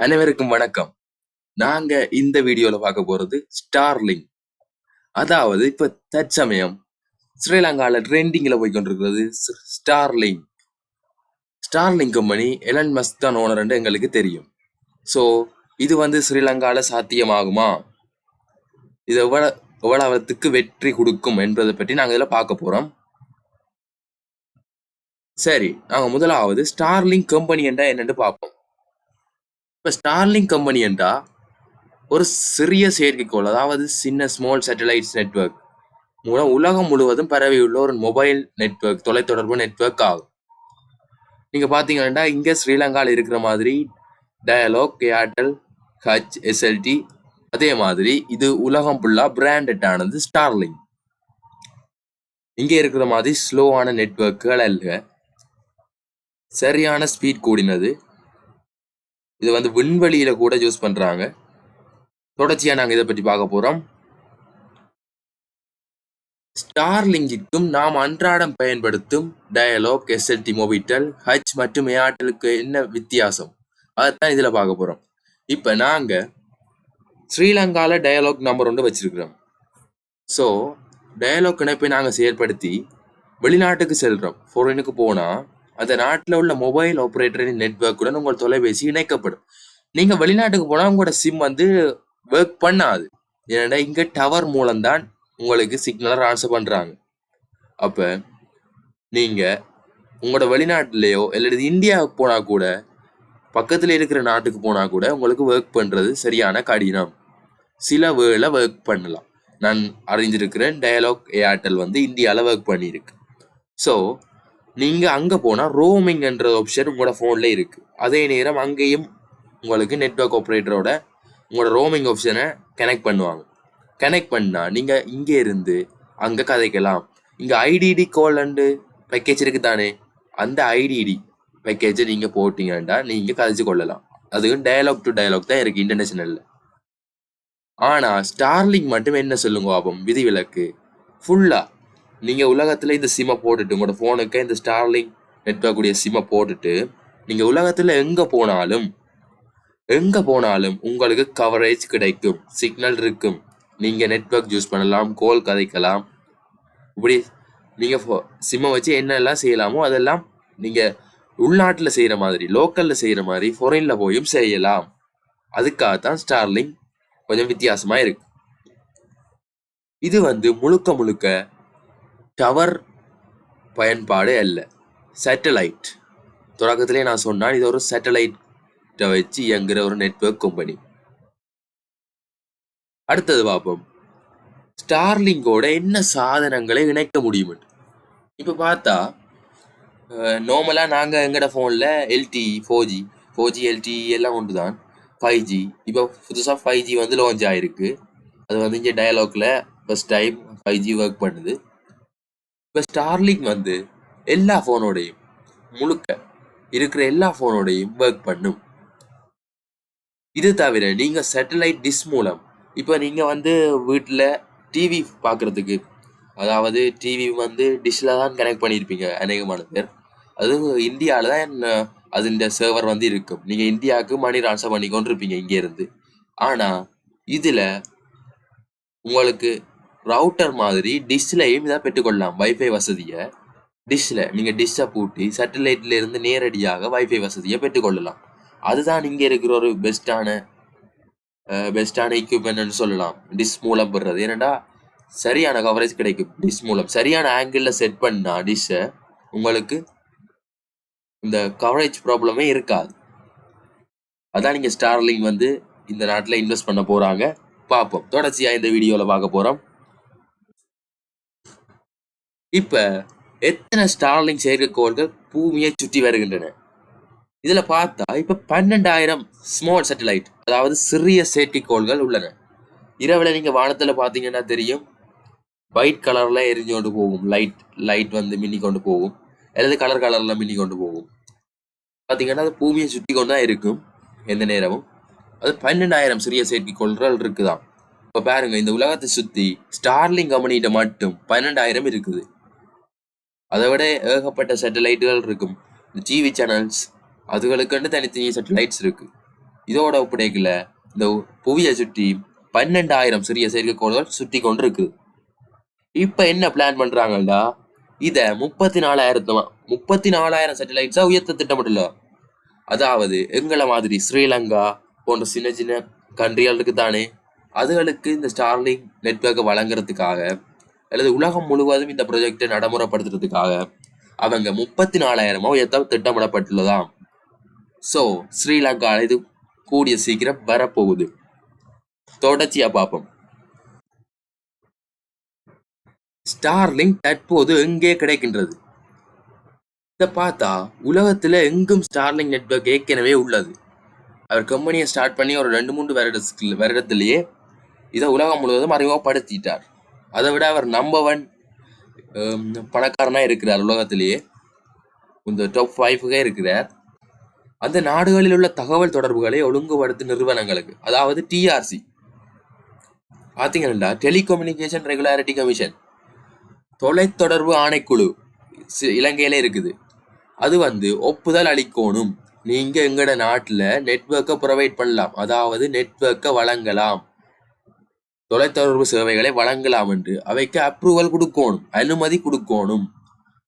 அனைவருக்கும் வணக்கம். நாங்க இந்த வீடியோல பார்க்க போறது ஸ்டார்லிங்க். அதாவது இப்ப தற்சமயம் ஸ்ரீலங்கால ட்ரெண்டிங்ல போய் கொண்டிருக்கிறது Starlink. Starlink company Elon Musk தான் ஓனர் என்று எங்களுக்கு தெரியும். ஸோ இது ஸ்ரீலங்கால சாத்தியமாகுமா, இது எவ்வளவுக்கு வெற்றி கொடுக்கும் என்பதை பற்றி நாங்க இதுல பார்க்க போறோம். சரி, நாங்க முதலாவது ஸ்டார்லிங்க் கம்பெனி என்றா என்னன்னு பார்ப்போம். இப்ப ஸ்டார்லிங்க் கம்பெனி என்றா ஒரு சிறிய செயற்கைக்கோள், அதாவது சின்ன ஸ்மால் சேட்டலைட்ஸ் நெட்வொர்க் மூலம் உலகம் முழுவதும் பரவியுள்ள ஒரு மொபைல் நெட்வொர்க், தொலைத்தொடர்பு நெட்வொர்க் ஆகும். நீங்க பாத்தீங்கன்னா இங்க ஸ்ரீலங்காவில் இருக்கிற மாதிரி டயலாக், ஏர்டெல், ஹச், எஸ்எல்டி, அதே மாதிரி இது உலகம் ஃபுல்லா பிராண்டட் ஆனது ஸ்டார்லிங்க். இங்க இருக்கிற மாதிரி ஸ்லோவான நெட்வொர்க்குகள் அல்ல, சரியான ஸ்பீட் கூடினது. இது விண்வெளியில கூட யூஸ் பண்றாங்க. தொடர்ச்சியா நாங்க இதை பற்றி பார்க்க போறோம். ஸ்டார்லிங்கிற்கும் நாம் அன்றாடம் பயன்படுத்தும் டயலாக், எஸ்எல்டி, மொபிட்டல், ஹச் மற்றும் ஏர்டெலுக்கு என்ன வித்தியாசம், அதைத்தான் இதுல பார்க்க போறோம். இப்ப நாங்க ஸ்ரீலங்கால டயலாக் நம்பர் ஒன்று வச்சிருக்கிறோம். ஸோ டயலாக் இணைப்பை நாங்கள் செயற்படுத்தி வெளிநாட்டுக்கு செல்றோம். ஃபாரினுக்கு போனா அந்த நாட்டில் உள்ள மொபைல் ஆப்ரேட்டரின் நெட்வொர்க்குடன் உங்கள் தொலைபேசி இணைக்கப்படும். நீங்க வெளிநாட்டுக்கு போனா உங்களோட சிம் ஒர்க் பண்ணாது. ஏன்னா இங்க டவர் மூலம்தான் உங்களுக்கு சிக்னலை ட்ரான்ஸ்ஃபர் பண்றாங்க. அப்ப நீங்க உங்களோட வெளிநாட்டிலேயோ அல்லது இந்தியாவுக்கு போனா கூட, பக்கத்துல இருக்கிற நாட்டுக்கு போனா கூட உங்களுக்கு ஒர்க் பண்றது சரியான கடினம். சில வேளை ஒர்க் பண்ணலாம். நான் அறிஞ்சிருக்கிறேன், டயலாக் ஏர்டெல் இந்தியாவில் ஒர்க் பண்ணியிருக்கு. ஸோ நீங்க அங்க போனா ரோமிங் என்ற ஆப்ஷன் உங்களோட போன்ல இருக்கு. அதே நேரம் அங்கேயும் உங்களுக்கு நெட்வொர்க் ஆப்ரேட்டரோட உங்களோட ரோமிங் ஆப்ஷனை கனெக்ட் பண்ணுவாங்க. கனெக்ட் பண்ணா நீங்க இங்கே இருந்து அங்க கதைக்கலாம். இங்க ஐடிடி கால் அண்டு பேக்கேஜ் இருக்கு தானே, அந்த ஐடிடி பேக்கேஜை நீங்க போட்டீங்கன்னா நீங்க கதைச்சு கொள்ளலாம். அதுவும் டயலாக் டு டயலாக் தான் இருக்கு இன்டர்நேஷனல்ல. ஆனா ஸ்டார்லிங்க் மட்டும் என்ன சொல்லுங்க பாப்போம், விதிவிலக்கு. ஃபுல்லா நீங்க உலகத்துல இந்த சிம்மை போட்டுட்டு உங்களோட போனுக்கு இந்த ஸ்டார்லிங்க் நெட்வொர்க் உடைய சிம்மை போட்டுட்டு நீங்க உலகத்துல எங்க போனாலும் உங்களுக்கு கவரேஜ் கிடைக்கும், சிக்னல் இருக்கும். நீங்க நெட்வொர்க் யூஸ் பண்ணலாம், கோல் கதைக்கலாம். இப்படி நீங்க சிம்மை வச்சு என்னெல்லாம் செய்யலாமோ அதெல்லாம் நீங்க உள்நாட்டுல செய்யற மாதிரி, லோக்கல்ல செய்யற மாதிரி ஃபாரின்ல போயும் செய்யலாம். அதுக்காகத்தான் ஸ்டார்லிங்க் கொஞ்சம் வித்தியாசமா இருக்கு. இது முழுக்க முழுக்க டவர் பயன்பாடு அல்ல, சேட்டலைட். தொடக்கத்திலே நான் சொன்னால் இது ஒரு சேட்டலைட்டை வச்சு இயங்குற ஒரு நெட்வொர்க் கம்பெனி. அடுத்தது பார்ப்போம், ஸ்டார்லிங்கோட என்ன சாதனங்களை இணைக்க முடியும். இப்ப பார்த்தா நார்மலா நாங்க எங்கட போன்ல எல்டி, 4G எல்டி எல்லாம் ஒன்றுதான். 5G இப்போ புதுசா 5G லான்ச் ஆயிருக்கு. அது இங்க டயலாக்ல ஃபர்ஸ்ட் டைம் 5G ஒர்க் பண்ணுது. இப்போ ஸ்டார்லிங்க் எல்லா போனோடையும், முழுக்க இருக்கிற எல்லா போனோடையும் ஒர்க் பண்ணும். இது தவிர நீங்க சேட்டலைட் டிஷ் மூலம் இப்போ நீங்க வீட்டில் டிவி பார்க்கறதுக்கு, அதாவது டிவி டிஷ்ல தான் கனெக்ட் பண்ணியிருப்பீங்க அநேகமான பேர். அதுவும் இந்தியாவில் தான் அதுன்ற சர்வர் இருக்கும். நீங்க இந்தியாவுக்கு மணி ட்ரான்ஸ்ஃபர் பண்ணி கொண்டு இருப்பீங்க இங்கே இருந்து. ஆனா இதுல உங்களுக்கு ரவுட்டர் மாதிரி டிஷ்லையும் இதை பெற்றுக்கொள்ளலாம். வைஃபை வசதியை டிஷ்ல நீங்க டிஷ்ஷை பூட்டி சேட்டலைட்ல இருந்து நேரடியாக வைஃபை வசதியை பெற்றுக்கொள்ளலாம். அதுதான் இங்க இருக்கிற ஒரு பெஸ்டான எக்யூப்மெண்ட்னு சொல்லலாம், டிஷ் மூலம் பெறுறது. ஏன்னா சரியான கவரேஜ் கிடைக்கும். டிஷ் மூலம் சரியான ஆங்கிள் செட் பண்ணா டிஷ்ஷை உங்களுக்கு இந்த கவரேஜ் ப்ராப்ளமே இருக்காது. அதான் நீங்க ஸ்டார்லிங்க் இந்த நாட்டில் இன்வெஸ்ட் பண்ண போறாங்க. பார்ப்போம், தொடர்ச்சியா இந்த வீடியோல பார்க்க போறோம். இப்ப எத்தனை ஸ்டார்லிங்க் செயற்கைக்கோள்கள் பூமியை சுற்றி வருகின்றன? இதுல பார்த்தா இப்ப 12,000 ஸ்மால் சேட்டலைட், அதாவது சிறிய செயற்கைக்கோள்கள் உள்ளன. இரவுல நீங்க வானத்துல பாத்தீங்கன்னா தெரியும், ஒயிட் கலர்ல எரிஞ்சு கொண்டு போகும் லைட் மின்னி கொண்டு போகும், அல்லது கலர்ல மின்னி கொண்டு போகும். பாத்தீங்கன்னா அது பூமியை சுற்றி கொண்டுதான் இருக்கும் எந்த நேரமும். அது 12,000 சிறிய செயற்கைக்கோள்கள் இருக்குதான். இப்ப பாருங்க, இந்த உலகத்தை சுத்தி ஸ்டார்லிங்க் கம்பெனிட்ட மட்டும் 12,000 இருக்குது. அதை விட ஏகப்பட்ட சேட்டலைட்டுகள் இருக்கும். டிவி சேனல்ஸ் அதுகளுக்கு தனித்தனி சேட்டலைட்ஸ் இருக்கு. இதோட ஒப்படைக்கல இந்த புவியை சுற்றி 12,000 சிறிய செயற்கைக்கோள்கள் சுற்றி கொண்டு இருக்குது. இப்ப என்ன பிளான் பண்றாங்கடா, இத 34,000 சேட்டலைட்ஸா உயர்த்த திட்டமிடல. அதாவது எங்களை மாதிரி ஸ்ரீலங்கா போன்ற சின்ன சின்ன கண்ட்ரிகள் இருக்குதானே, அதுகளுக்கு இந்த ஸ்டார்லிங் நெட்வொர்க்கை வழங்குறதுக்காக அல்லது உலகம் முழுவதும் இந்த ப்ரொஜெக்டை நடைமுறைப்படுத்துறதுக்காக அவங்க 34,000 உயர்த்த திட்டமிடப்பட்டுள்ளதாம். ஸோ ஸ்ரீலங்கா இது கூடிய சீக்கிரம் வரப்போகுது. தொடர்ச்சியா பார்ப்போம். ஸ்டார்லிங்க் தற்போது எங்கே கிடைக்கின்றது? இதை பார்த்தா உலகத்துல எங்கும் ஸ்டார்லிங்க் நெட்வொர்க் ஏற்கனவே உள்ளது. அவர் கம்பெனியை ஸ்டார்ட் பண்ணி ஒரு 2-3 வருடத்திலேயே இதை உலகம் முழுவதும் அறிமுகப்படுத்திட்டார். அதை விட அவர் நம்பர் 1 பணக்காரனா இருக்கிறார். உலகத்திலேயே இந்த டாப் 5 இருக்கிறார். அந்த நாடுகளில் உள்ள தகவல் தொடர்புகளை ஒழுங்குபடுத்தும் நிறுவனங்களுக்கு, அதாவது டிஆர்சி பார்த்தீங்கன்னா டெலிகம்யூனிகேஷன் ரெகுலாரிட்டி கமிஷன், தொலைத்தொடர்பு ஆணைக்குழு இலங்கையில இருக்குது. அது ஒப்புதல் அளிக்கணும். நீங்க எங்கட நாட்டுல நெட்வொர்க்கை ப்ரொவைட் பண்ணலாம், அதாவது நெட்வொர்க்கை வழங்கலாம், தொலைத்தொடர்பு சேவைகளை வழங்கலாம் என்று அவைக்கு அப்ரூவல் கொடுக்கணும், அனுமதி கொடுக்கணும்.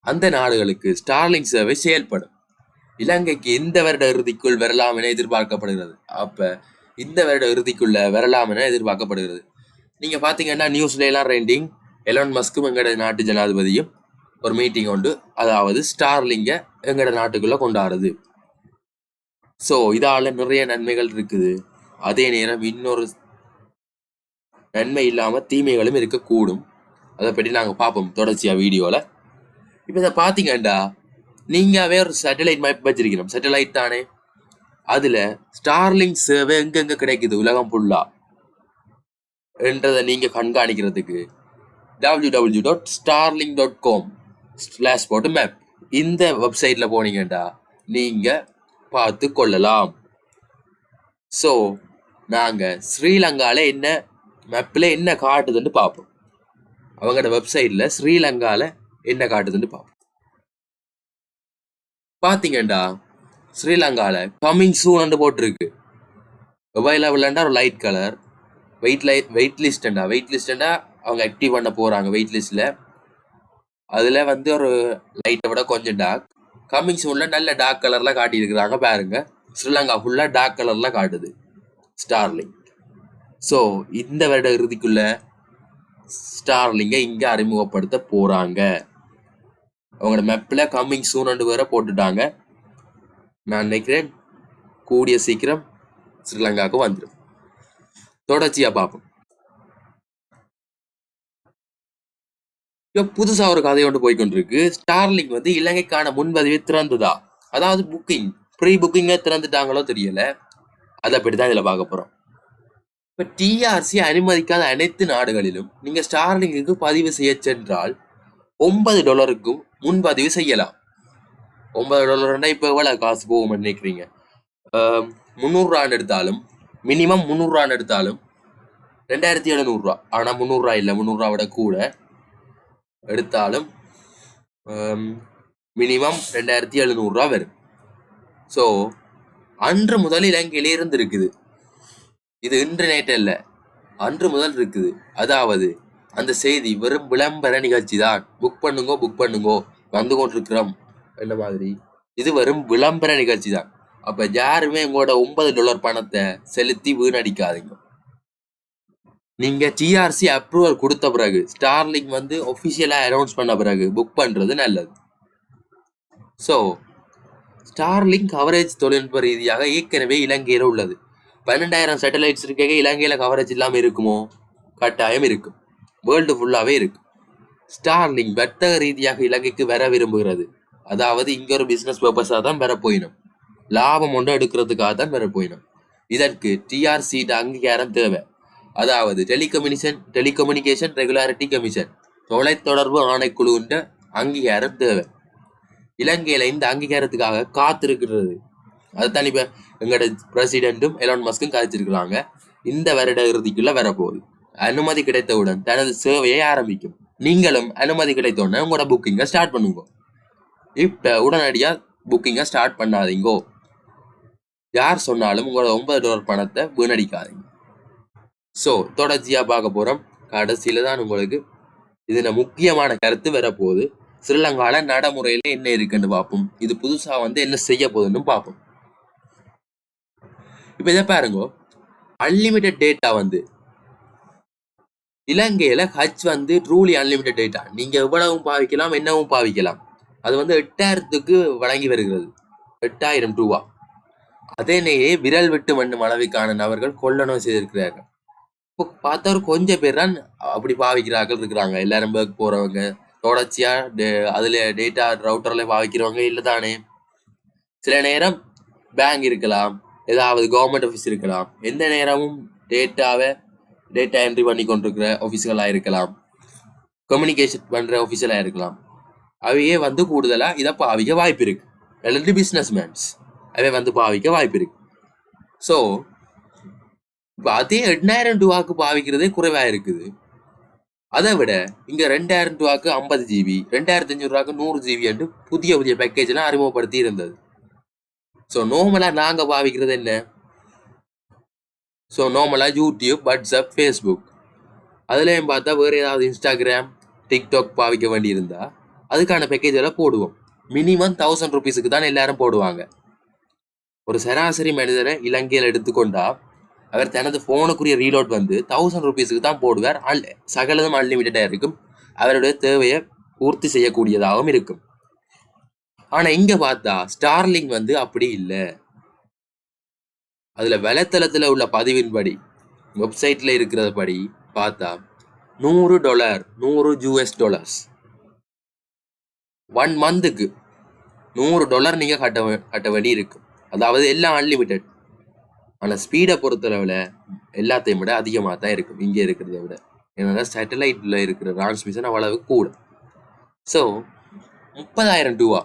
அந்த நாடுகளுக்கு ஸ்டார்லிங்க் சேவை செயல்படும். இலங்கைக்கு இந்த வருட இறுதிக்குள் வரலாம் என எதிர்பார்க்கப்படுகிறது. அப்ப இந்த வருட இறுதிக்குள்ள வரலாம் என எதிர்பார்க்கப்படுகிறது. நீங்க பாத்தீங்கன்னா நியூஸ்ல எல்லாம் ரெண்டிங் எலான் மஸ்கும் எங்கட நாட்டு ஜனாதிபதியும் ஒரு மீட்டிங் உண்டு, அதாவது ஸ்டார்லிங்க எங்கட நாட்டுக்குள்ள கொண்டாடுறது. ஸோ இதால நிறைய நன்மைகள் இருக்குது. அதே நேரம் இன்னொரு நன்மை இல்லாம தீமைகளும் இருக்கக்கூடும். அதை பற்றி நாங்கள் பார்ப்போம் தொடர்ச்சியா வீடியோல. இப்போ இதை பார்த்தீங்கண்டா, நீங்கவே ஒரு சேட்டலைட் மேப் வச்சிருக்கணும். சேட்டலைட் தானே, அதுல ஸ்டார்லிங்க் சேவை எங்கெங்க கிடைக்குது உலகம் ஃபுல்லா என்றதை நீங்க கண்காணிக்கிறதுக்கு www.starlink.com/map இந்த வெப்சைட்ல போனீங்கடா நீங்க பார்த்து கொள்ளலாம். ஸோ நாங்க ஸ்ரீலங்கால என்ன மேப்ல என்ன காட்டுதுன்னு பார்ப்போம். அவங்களோட வெப்சைட்ல ஸ்ரீலங்கால என்ன காட்டுதுன்னு பார்ப்போம். பாத்தீங்கடா ஸ்ரீலங்கால கமிங் சூன் போட்டிருக்கு. அவைலபிள்ண்டா ஒரு லைட் கலர், வெயிட் லிஸ்டா அவங்க ஆக்டிவ் பண்ண போறாங்க. வெயிட் லிஸ்ட்ல அதுல ஒரு லைட்டை விட கொஞ்சம் டார்க், கமிங் சூன்ல நல்ல டார்க் கலர்ல காட்டி இருக்கிறாங்க. பாருங்க, ஸ்ரீலங்கா ஃபுல்லா டார்க் கலர்ல காட்டுது ஸ்டார்லிங்க். ஸோ இந்த வருட இறுதிக்குள்ள ஸ்டார்லிங்கை இங்க அறிமுகப்படுத்த போறாங்க. அவங்களோட மேப்ல கம்மிங் சூன் வேற போட்டுட்டாங்க. நான் நினைக்கிறேன் கூடிய சீக்கிரம் ஸ்ரீலங்காவுக்கு வந்துடும். தொடர்ச்சியா பார்ப்போம். புதுசா ஒரு கதை ஒன்று போய்கொண்டிருக்கு. ஸ்டார்லிங்க் இலங்கைக்கான முன்பதிவை திறந்துதா, அதாவது ப்ரீ புக்கிங்க திறந்துட்டாங்களோ தெரியல. அதை அப்படிதான் இதுல பார்க்க போறோம். இப்ப டிஆர்சி அனுமதிக்காத அனைத்து நாடுகளிலும் நீங்க ஸ்டார்லிங்க்கு பதிவு செய்ய சென்றால் $9 முன்பதிவு செய்யலாம். $9 இப்ப எவ்வளவு காசு போகும் நினைக்கிறீங்க? 300 ரூபான்னு எடுத்தாலும், மினிமம் 300 ரூபான்னு எடுத்தாலும் 2700 ரூபா. ஆனா 300 ரூபா இல்ல, 300 ரூபா விட கூட எடுத்தாலும் மினிமம் 2700 ரூபா வரும். ஸோ அன்று முதல் இலங்கையில இருந்து இருக்குது. இது இன்டர்நெட் அல்ல, அன்று முதல் இருக்குது. அதாவது அந்த செய்தி வெறும் விளம்பர நிகழ்ச்சி தான். புக் பண்ணுங்கோ வந்து கொண்டிருக்கிறோம் என்ன மாதிரி. இது வெறும் விளம்பர நிகழ்ச்சி தான். அப்ப யாருமே உங்களோட $9 பணத்தை செலுத்தி வீணடிக்காதீங்க. நீங்க டிஆர்சி அப்ரூவல் கொடுத்த பிறகு, ஸ்டார்லிங்க் ஒபிஷியலா அனௌன்ஸ் பண்ண பிறகு புக் பண்றது நல்லது. ஸோ ஸ்டார்லிங்க் கவரேஜ் தொழில்நுட்ப ரீதியாக ஏற்கனவே இலங்கையில உள்ளது. 12,000 சேட்டலைட்ஸ் இருக்க இலங்கையில கவரேஜ் இல்லாம இருக்குமோ? கட்டாயம் இருக்கும். வேர்ல்டு ஃபுல்லாவே இருக்கு. ஸ்டார்லிங்க் வர்த்தக ரீதியாக இலங்கைக்கு வர விரும்புகிறது. அதாவது இங்க ஒரு பிசினஸ் பர்பஸா தான் வர போயிடும், லாபம் ஒன்று எடுக்கிறதுக்காக தான் வர போயிடும். இதற்கு டிஆர்சி அங்கீகாரம் தேவை. அதாவது டெலிகம்யூனிகேஷன் ரெகுலாரிட்டி கமிஷன், தொலைத்தொடர்பு ஆணைக்குழுன்ற அங்கீகாரம் தேவை. இலங்கையில இந்த அங்கீகாரத்துக்காக காத்திருக்கிறது. அதுதான் இப்ப எங்களோட பிரசிடென்ட்டும் எலான் மஸ்கும் காய்ச்சிருக்கிறாங்க. இந்த வருட இறுதிக்குள்ள வரப்போகுது. அனுமதி கிடைத்தவுடன் தனது சேவையை ஆரம்பிக்கும். நீங்களும் அனுமதி கிடைத்தோடனே உங்களோட புக்கிங்கை ஸ்டார்ட் பண்ணுங்க. இப்ப உடனடியா புக்கிங்கை ஸ்டார்ட் பண்ணாதீங்கோ. யார் சொன்னாலும் உங்களோட $9 பணத்தை வீணடிக்காதீங்க. ஸோ தொடர்ச்சியா பார்க்க போறோம். கடைசியில தான் உங்களுக்கு இதுல முக்கியமான கருத்து வரப்போகுது. ஸ்ரீலங்கால நடைமுறையில என்ன இருக்குன்னு பார்ப்போம். இது புதுசா என்ன செய்ய போகுதுன்னு பார்ப்போம். இப்ப இதை பாருங்க, அன்லிமிட்டட் டேட்டா இலங்கையில ஹச் ட்ரூலி அன்லிமிட்டட் டேட்டா. நீங்க எவ்வளவும் பாவிக்கலாம், என்னவும் பாவிக்கலாம். அது 8,000க்கு வழங்கி வருகிறது. 8,000 ரூபா. அதனையே விரல் விட்டு மண்ணும் அளவுக்கான நபர்கள் கொள்ளணும் செய்திருக்கிறார்கள். இப்போ பார்த்தா கொஞ்சம் பேர் தான் அப்படி பாவிக்கிறார்கள் இருக்கிறாங்க. எல்லாரும் பேக் போறவங்க, தொடர்ச்சியா அதுல டேட்டா ரவுட்டர்ல பாவிக்கிறவங்க இல்லை தானே. சில நேரம் பேங்க் இருக்கலாம், ஏதாவது கவர்மெண்ட் ஆஃபீஸ் இருக்கலாம், எந்த நேரமும் டேட்டா என்ட்ரி பண்ணி கொண்டிருக்கிற ஆஃபீஸுகளாக இருக்கலாம், கம்யூனிகேஷன் பண்ற ஆஃபீஸலாக இருக்கலாம். அவையே கூடுதலா இதை பாவிக்க வாய்ப்பு இருக்கு. அல்லது பிஸ்னஸ் மேன்ஸ் அவை பாவிக்க வாய்ப்பு இருக்கு. ஸோ இப்போ அதே 8,000 ரூபாய்க்கு பாவிக்கிறதே குறைவா இருக்குது. அதை விட இங்க 2,000 ரூபாய்க்கு 50 ஜிபி, 2,500 ரூபாய்க்கு 100 ஜிபி என்று புதிய புதிய பேக்கேஜ் எல்லாம் அறிமுகப்படுத்தி இருந்தது. ஸோ நார்மலா நாங்க பாவிக்கிறது என்ன? ஸோ நார்மலா யூடியூப், வாட்ஸ்அப், ஃபேஸ்புக், அதுலயும் பார்த்தா வேற ஏதாவது இன்ஸ்டாகிராம், டிக்டாக் பாவிக்க வேண்டி இருந்தா அதுக்கான பேக்கேஜ் எல்லாம் போடுவோம். மினிமம் 1,000 ருபீஸுக்கு தான் எல்லாரும் போடுவாங்க. ஒரு சராசரி மனிதரை இலங்கையில் எடுத்துக்கொண்டா அவர் தனது போனுக்குரிய ரீலோட் 1,000 ருபீஸுக்கு தான் போடுவார். சகலதும் அன்லிமிட்டடா இருக்கும். அவருடைய தேவையை பூர்த்தி செய்யக்கூடியதாகவும் இருக்கும். ஆனா இங்க பார்த்தா ஸ்டார்லிங் அப்படி இல்லை. அதுல வலைத்தளத்துல உள்ள பதிவின்படி, வெப்சைட்ல இருக்கிறது படி பார்த்தா $100, $100 1 மந்த்துக்கு $100 நீங்க கட்ட வேண்டி இருக்கும். அதாவது எல்லாம் அன்லிமிட்டட். ஆனா ஸ்பீடை பொறுத்தளவுல எல்லாத்தையும் விட அதிகமாக தான் இருக்கும் இங்க இருக்கிறத விட. ஏன்னா சேட்டலைட்ல இருக்கிற டிரான்ஸ்மிஷன் அவ்வளவு கூட. ஸோ 30,000 ரூபா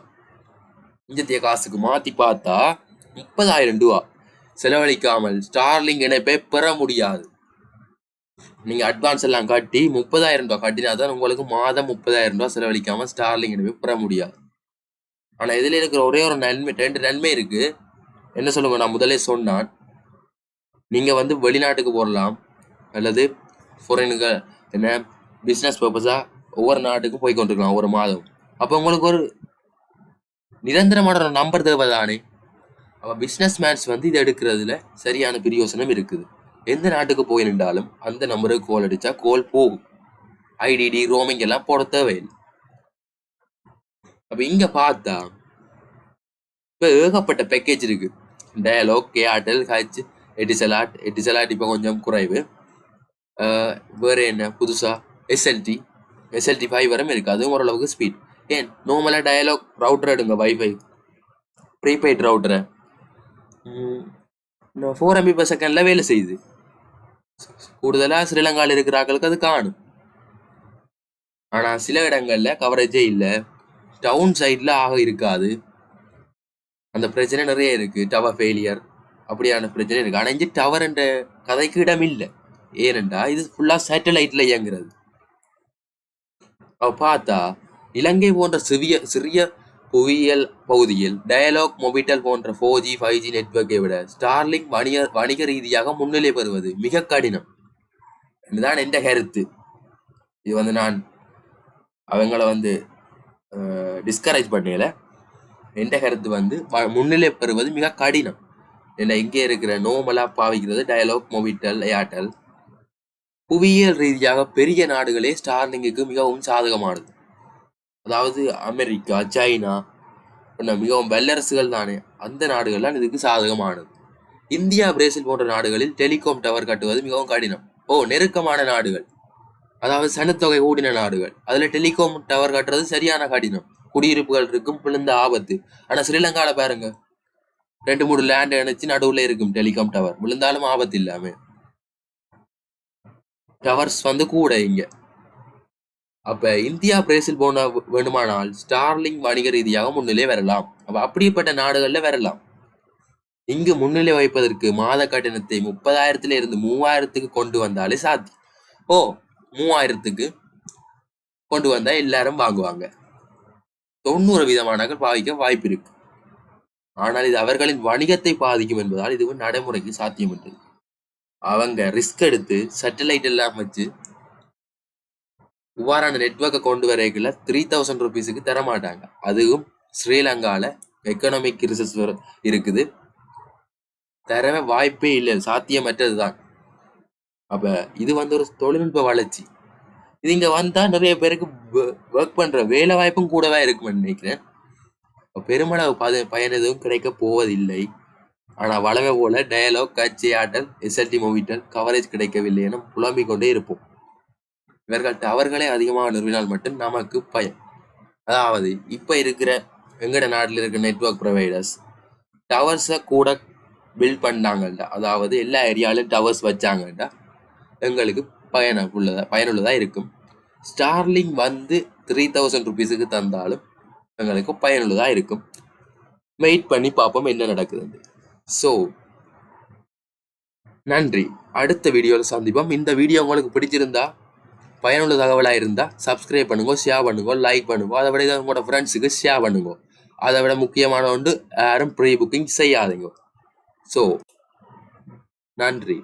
இந்திய காசுக்கு மாத்தி பார்த்தா 30,000 ரூபா செலவழிக்காமல் ஸ்டார்லிங் இணைப்பை பெற முடியாது. நீங்க அட்வான்ஸ் எல்லாம் கட்டி 30,000 ரூபாய் கட்டினாதான் உங்களுக்கு மாதம் 30,000 ரூபாய் செலவழிக்காம ஸ்டார்லிங் இணைப்பை பெற முடியாது. ஆனா இதுல இருக்கிற ஒரே ஒரு நன்மை, 2 நன்மை இருக்கு. என்ன சொல்லுங்க, நான் முதலே சொன்னான், நீங்க வெளிநாட்டுக்கு போடலாம் அல்லது ஃபாரினுக்கு என்ன பிஸ்னஸ் பர்பஸா ஒவ்வொரு நாட்டுக்கும் போய் கொண்டிருக்கலாம் ஒரு மாதம். அப்போ உங்களுக்கு ஒரு நிரந்தரமான ஒரு நம்பர் தேவை தானே. அப்போ பிஸ்னஸ் மேன்ஸ் இதை எடுக்கிறதுல சரியான பிரயோசனம் இருக்குது. எந்த நாட்டுக்கு போய் நின்றாலும் அந்த நம்பருக்கு கோல் அடிச்சா கோல் போகும். ஐடிடி ரோமிங் எல்லாம் போட தேவையில்லை. அப்ப இங்க பார்த்தா இப்ப ஏகப்பட்ட பேக்கேஜ் இருக்கு. டயலாக், ஏர்டெல், ஹச், எட்டிசலாட் இப்போ கொஞ்சம் குறைவு. வேற என்ன புதுசா எஸ்எல்டி ஃபைபரும் இருக்கு. அதுவும் ஓரளவுக்கு ஸ்பீட். ஏன் நார்மலா டயலாக் ரவுட்டர் எடுங்க, வைஃபை ப்ரீபெய்ட் ரவுட்டரை 4 MB/s வேலை செய்யுது. கூடுதலா ஸ்ரீலங்காவில் இருக்கிற ஆட்களுக்கு அது காணும். ஆனா சில இடங்கள்ல கவரேஜே இல்லை. டவுன் சைட்ல இருக்காது. அந்த பிரச்சனை நிறைய இருக்கு. டவர் ஃபெயிலியர் அப்படியான பிரச்சனை இருக்கு. ஆனா இங்க டவர் என்ற கதைக்கு இடம் இல்லை. ஏனென்றா இது ஃபுல்லா சேட்டலைட்ல இயங்குறது. பார்த்தா இலங்கை போன்ற சிறிய புவியியல் பகுதியில் டயலாக், மொபிட்டல் போன்ற 4G 5G நெட்வொர்க்கை விட ஸ்டார்லிங் வணிக ரீதியாக முன்னிலை பெறுவது மிக கடினம் இதுதான் என்ற கருத்து. இது நான் அவங்கள டிஸ்கரேஜ் பண்ணல. என்ற கருத்து முன்னிலை பெறுவது மிக கடினம். ஏன்னா இங்கே இருக்கிற நோமலா பாவிக்கிறது டயலாக், மொபிட்டல், ஏர்டெல். புவியியல் ரீதியாக பெரிய நாடுகளே ஸ்டார்லிங்குக்கு மிகவும் சாதகமானது. அதாவது அமெரிக்கா, சைனா மிகவும் வல்லரசுகள் தானே, அந்த நாடுகள்லாம் இதுக்கு சாதகமானது. இந்தியா, பிரேசில் போன்ற நாடுகளில் டெலிகாம் டவர் கட்டுவது மிகவும் கடினம். நெருக்கமான நாடுகள், அதாவது சனத்தொகை கூடின நாடுகள், அதுல டெலிகாம் டவர் கட்டுறது சரியான கடினம். குடியிருப்புகள் இருக்கும், விழுந்த ஆபத்து. ஆனா ஸ்ரீலங்கால பாருங்க, 2-3 லேண்ட் இணைச்சு நடுவுல இருக்கும் டெலிகாம் டவர், விழுந்தாலும் ஆபத்து இல்லாம. டவர்ஸ் கூட இங்க. அப்ப இந்தியா, பிரேசில் போன வேணுமானால் ஸ்டார்லிங் வணிக ரீதியாக முன்னிலை வரலாம். அப்ப அப்படிப்பட்ட நாடுகள்ல வரலாம். இங்கு முன்னிலை வைப்பதற்கு மாத கட்டணத்தை 30,000 இருந்து 3,000 கொண்டு வந்தாலே சாத்தியம். 3,000 கொண்டு வந்தா எல்லாரும் வாங்குவாங்க. 90% பாவிக்க வாய்ப்பு இருக்கு. ஆனால் இது அவர்களின் வணிகத்தை பாதிக்கும் என்பதால் இதுவும் நடைமுறைக்கு சாத்தியமற்றது. அவங்க ரிஸ்க் எடுத்து சேட்டலைட் எல்லாம் வச்சு இவ்வாறான நெட்வொர்க்கை கொண்டு வரைக்குள்ள 3000 ருபீஸுக்கு தர மாட்டாங்க. அதுவும் ஸ்ரீலங்கால எக்கனாமிக் கிரிசஸ் இருக்குது, தரவே வாய்ப்பே இல்லை, சாத்தியமற்றதுதான். அப்ப இது ஒரு தொழில்நுட்ப வளர்ச்சி. இது இங்க வந்தா நிறைய பேருக்கு ஒர்க் பண்ற வேலை வாய்ப்பும் கூடவா இருக்கும்னு நினைக்கிறேன். பெருமளவு பயன் எதுவும் கிடைக்க போவதில்லை. ஆனா வளமை போல டயலாக், காட்சி ஆட்டல், எஸ்எல்டி மூவிட்டல் கவரேஜ் கிடைக்கவில்லை என புலம்பிக் கொண்டே இருப்போம். இவர்கள் டவர்களே அதிகமாக நிறுவினால் மட்டும் நமக்கு பயன். அதாவது இப்ப இருக்கிற எங்கட நாட்டில் இருக்கிற நெட்வொர்க் ப்ரொவைடர்ஸ் டவர்ஸை கூட பில்ட் பண்ணாங்கண்டா, அதாவது எல்லா ஏரியாவிலும் டவர்ஸ் வச்சாங்கண்டா எங்களுக்கு பயனுள்ளதா இருக்கும். ஸ்டார்லிங் 3000 ருபீஸுக்கு தந்தாலும் எங்களுக்கு பயனுள்ளதா இருக்கும். வெயிட் பண்ணி பார்ப்போம் என்ன நடக்குது. ஸோ நன்றி, அடுத்த வீடியோவில் சந்திப்போம். இந்த வீடியோ உங்களுக்கு பிடிச்சிருந்தா, பயனுள்ள தகவலாக இருந்தால் சப்ஸ்கிரைப் பண்ணுங்க, ஷேர் பண்ணுங்க, லைக் பண்ணுங்க. அதை விட உங்களோட ஃப்ரெண்ட்ஸுக்கு ஷேர் பண்ணுங்க. அதை விட முக்கியமான ஒன்று, யாரும் ப்ரீ புக்கிங் செய்யாதீங்க. ஸோ நன்றி.